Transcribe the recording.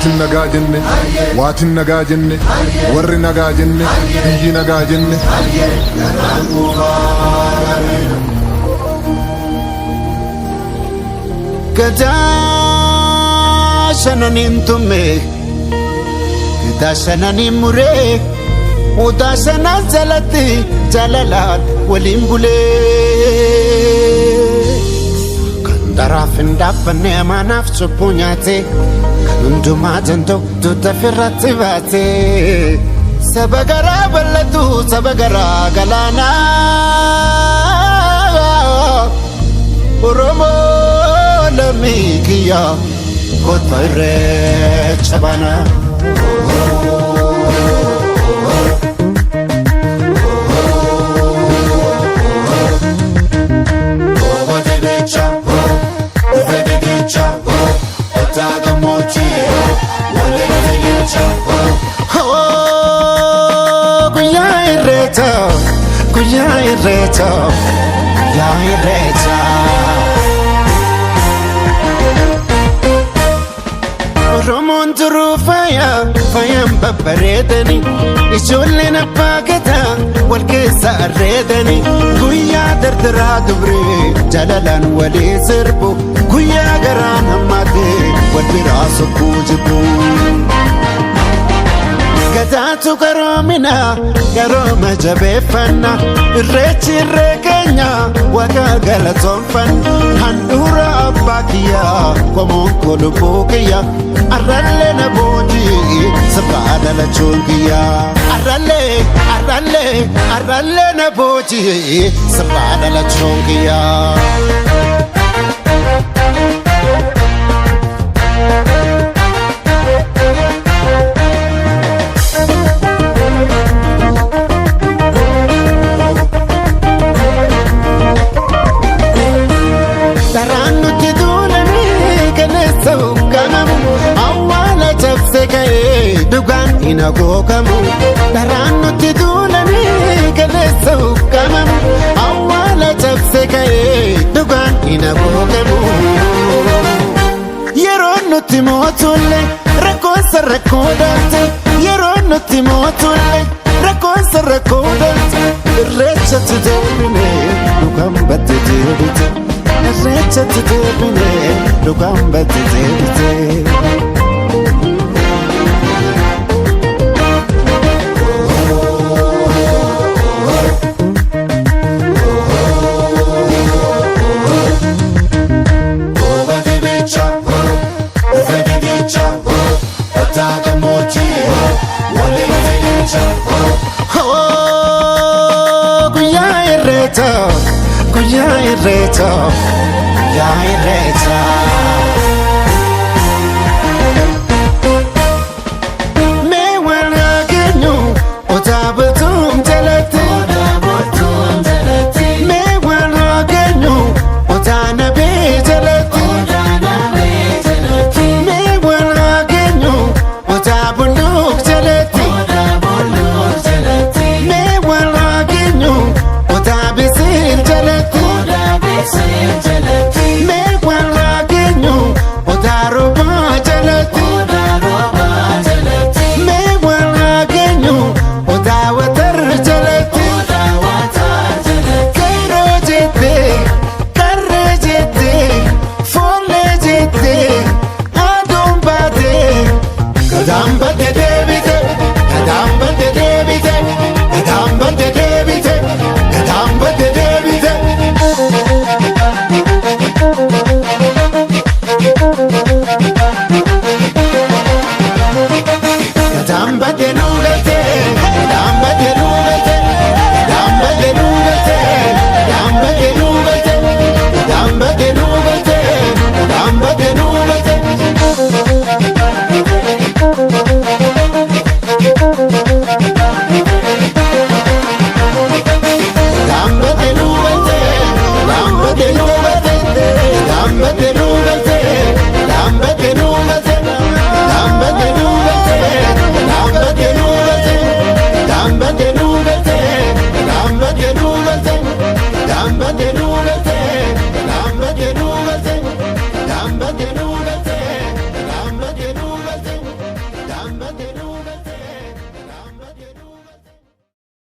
nagajenne waatin nagajenne warri nagajenne biyyi nagajenne gada shananin tumme gada shananin mure uda shanan jalati jalalat walin bule darafin dafanne manaf chupunyate nduma janto tutafirati bate sabagara balatu sabagara galana oromo lamikiya kotoire chabana Romon turu faya babbaredani ijoolleen abbaa gadaa wal keessa arreedani guyyaa dardaraa dubree jalalaan walii sirbu guyyaa garaan hammaatee wal biraa sokkuu jibbu gadaatu garoomina garooma jabeeffanna irreechi irree keenya waaqa galatoonfanna handhuura abbaa kiyyaa qomoon kolubbuu kiyya arrallee na boojii sirraa dhalachuun kiyyaa arrallee na boojii sirraa dhalachuun kiyyaa inagogamu darannutti duulani galeessa ukkamamu awwaala cabse ka'ee dhugaan inagogamu yeroon nutti mootulle rakkoonsa rakkoodaate yeroon nutti mootulle rakkoonsa rakkoodaate irreechatti deebine dhugaan batte deebite irreechatti deebine dhugaan batte deebite Guyyaa irreecha